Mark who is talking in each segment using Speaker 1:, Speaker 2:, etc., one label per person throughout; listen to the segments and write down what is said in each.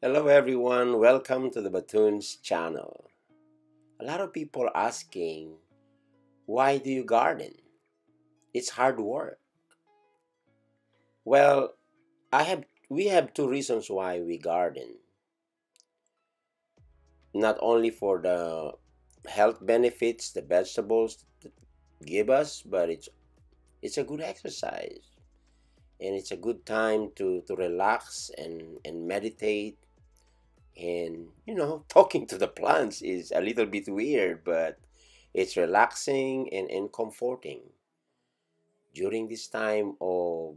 Speaker 1: Hello everyone, welcome to the Batoons channel. A lot of people asking, why do you garden? It's hard work. Well, we have two reasons why we garden. Not only for the health benefits the vegetables give us, but it's a good exercise and it's a good time to relax and meditate. And talking to the plants is a little bit weird, but it's relaxing and comforting during this time of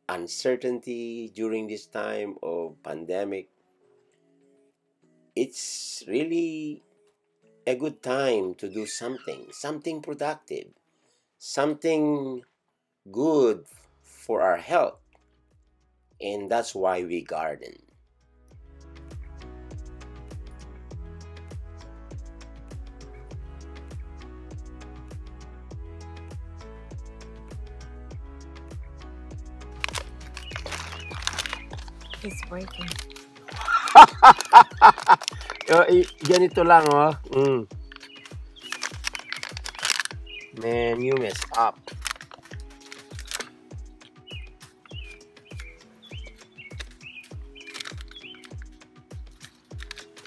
Speaker 1: uncertainty, during this time of pandemic. It's really a good time to do something productive, something good for our health, and that's why we garden.
Speaker 2: It's breaking.
Speaker 1: Ganito lang, oh. Man, you messed up.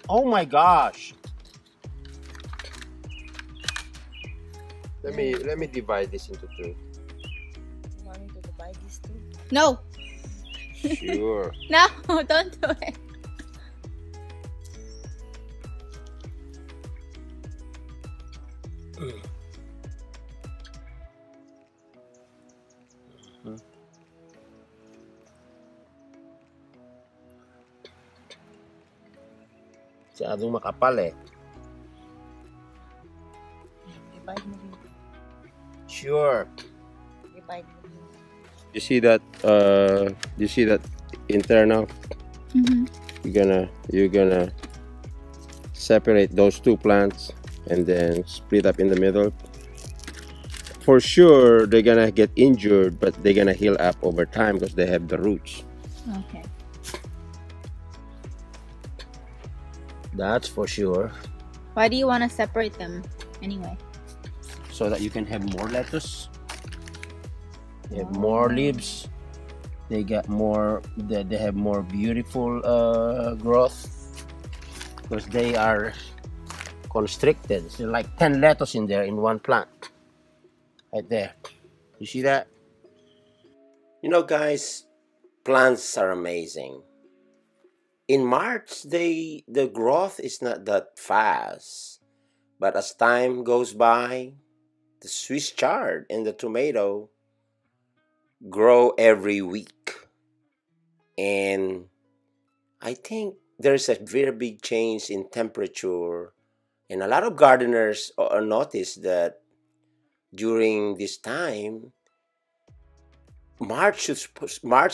Speaker 1: Oh my gosh. Let me divide this into two.
Speaker 2: You want me to divide these two? No!
Speaker 1: Sure.
Speaker 2: No! Don't do it!
Speaker 1: Masyadong makapal eh.
Speaker 2: Divide mo rin.
Speaker 1: Sure.
Speaker 2: Divide mo rin.
Speaker 1: You see that internal?
Speaker 2: Mm-hmm.
Speaker 1: You're gonna separate those two plants and then split up in the middle. For sure, they're gonna get injured, but they're gonna heal up over time because they have the roots.
Speaker 2: Okay.
Speaker 1: That's for sure.
Speaker 2: Why do you want to separate them anyway?
Speaker 1: So that you can have more lettuce. They have more leaves. They got more. They have more beautiful growth because they are constricted. So like 10 lettuce in there in one plant, right there. You see that? Guys, plants are amazing. In March, the growth is not that fast, but as time goes by, the Swiss chard and the tomato grow every week. And I think there's a very big change in temperature. And a lot of gardeners notice that during this time, March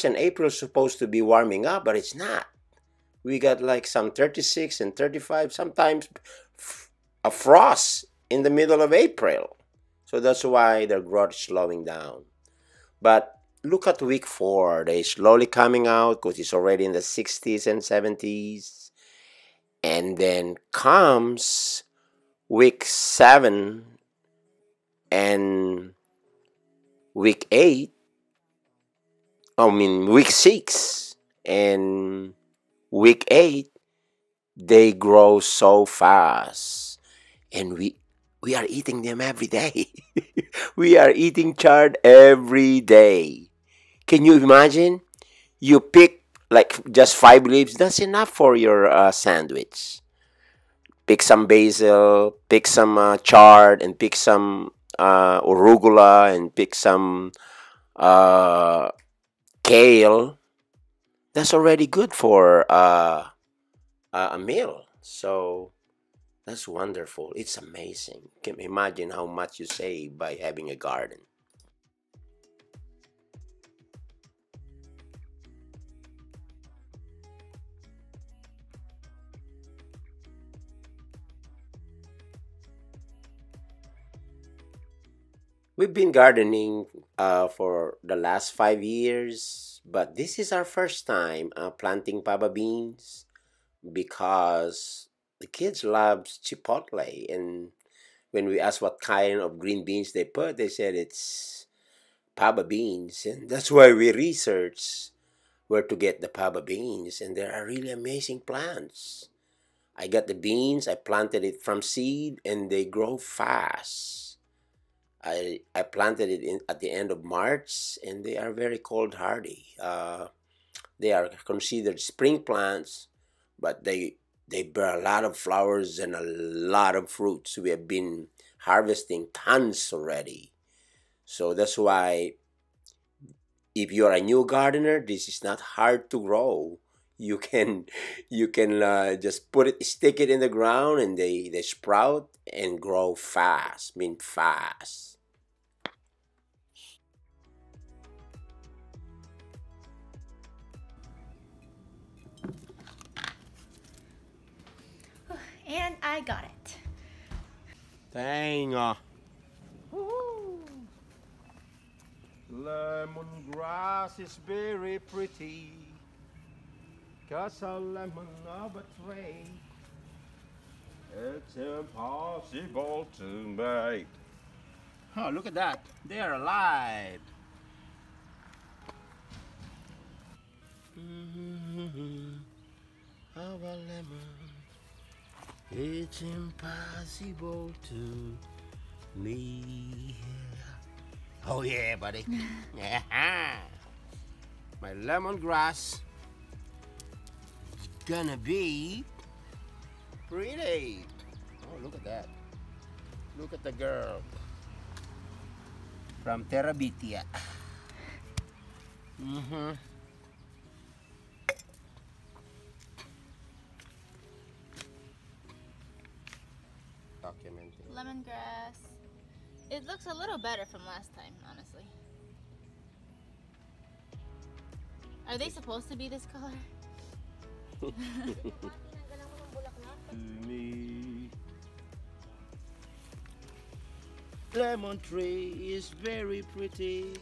Speaker 1: and April is supposed to be warming up, but it's not. We got like some 36 and 35, sometimes a frost in the middle of April. So that's why their growth is slowing down. But look at week 4. They're slowly coming out because it's already in the 60s and 70s. And then comes week 7 and week 8. Week 6 and week 8. They grow so fast. And we are eating them every day. We are eating chard every day. Can you imagine? You pick like just 5 leaves. That's enough for your sandwich. Pick some basil, pick some chard, and pick some arugula, and pick some uh, kale. That's already good for a meal. So that's wonderful. It's amazing. Can you imagine how much you save by having a garden? We've been gardening for the last 5 years, But this is our first time planting paba beans because the kids love chipotle. And when we asked what kind of green beans they put, they said it's paba beans. And that's why we researched where to get the paba beans. And they are really amazing plants. I got the beans, I planted it from seed, and they grow fast. I planted it at the end of March, and they are very cold hardy. They are considered spring plants, but they bear a lot of flowers and a lot of fruits. We have been harvesting tons already. So that's why if you're a new gardener, this is not hard to grow. You can just put it, stick it in the ground, and they sprout and grow fast. Mean fast.
Speaker 2: And I got it.
Speaker 1: Dang. Lemongrass is very pretty. Cause a lemon of a tree. It's impossible to make. Oh, look at that. They are alive. Of a lemon. It's impossible to me. Oh, yeah, buddy. Yeah. My lemongrass is gonna be pretty. Oh, look at that. Look at the girl from Terabithia. Mm-hmm. Documenting.
Speaker 2: Lemongrass. It looks a little better from last time, honestly. Are they supposed to be this color?
Speaker 1: Me. Lemon tree is very pretty,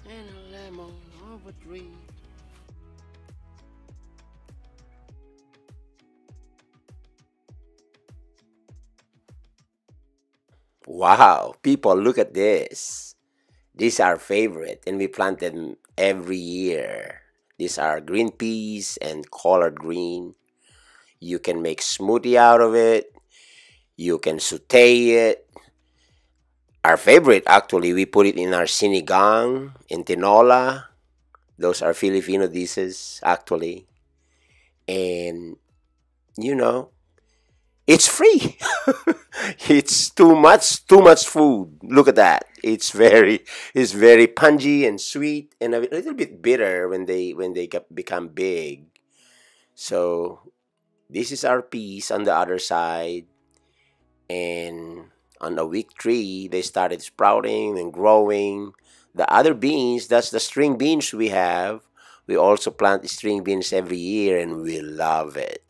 Speaker 1: and a lemon of a tree. Wow, people, look at this. These are favorite, and we plant them every year. These are green peas and collard green. You can make smoothie out of it. You can saute it. Our favorite, actually, we put it in our sinigang, in tinola. Those are Filipino dishes, actually. And, you know, it's free. It's too much food. Look at that. It's very pungy and sweet and a little bit bitter when they become big. So this is our piece on the other side, and on the week three they started sprouting and growing. The other beans, that's the string beans we have. We also plant string beans every year, and we love it.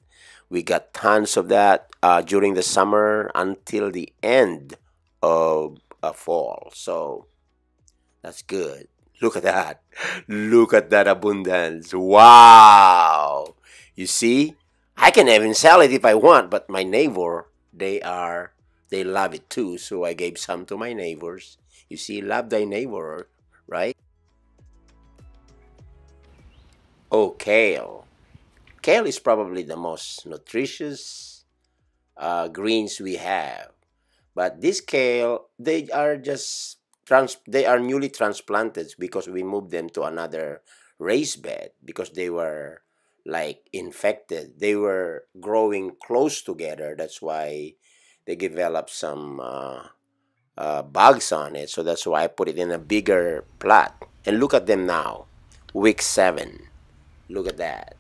Speaker 1: We got tons of that during the summer until the end of fall. So that's good. Look at that. Look at that abundance. Wow. You see? I can even sell it if I want, but my neighbor, they love it too, so I gave some to my neighbors. You see, love thy neighbor, right? Oh, kale. Kale is probably the most nutritious greens we have. But this kale, they are just they are newly transplanted because we moved them to another raised bed because they were like infected. They were growing close together. That's why they developed some bugs on it. So that's why I put it in a bigger plot. And look at them now, week 7. Look at that.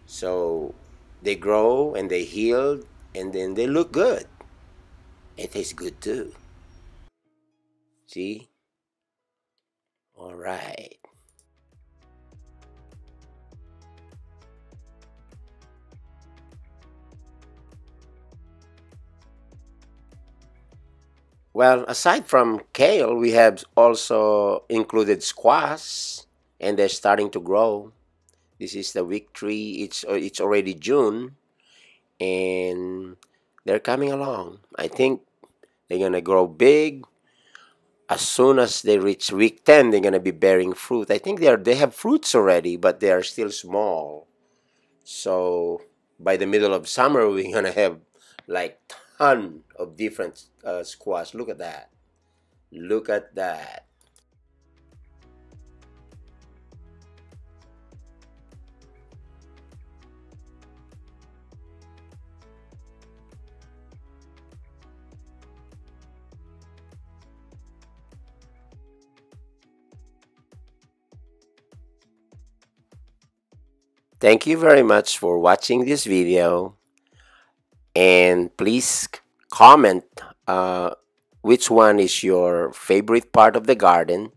Speaker 1: So they grow and they heal, and then they look good. It tastes good too. See? All right. Well, aside from kale, we have also included squash. and they're starting to grow. This is the week 3. It's already June, and they're coming along. I think they're gonna grow big. As soon as they reach week 10, they're gonna be bearing fruit. I think they have fruits already, but they are still small. So by the middle of summer, we're gonna have like ton of different squash. Look at that. Look at that. Thank you very much for watching this video, and please comment which one is your favorite part of the garden,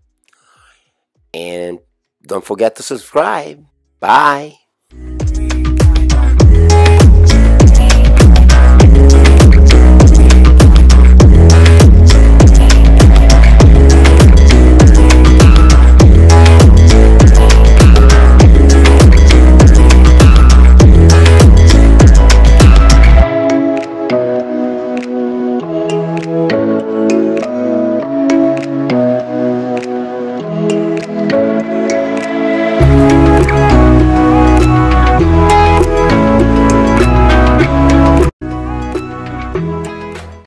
Speaker 1: and don't forget to subscribe. Bye.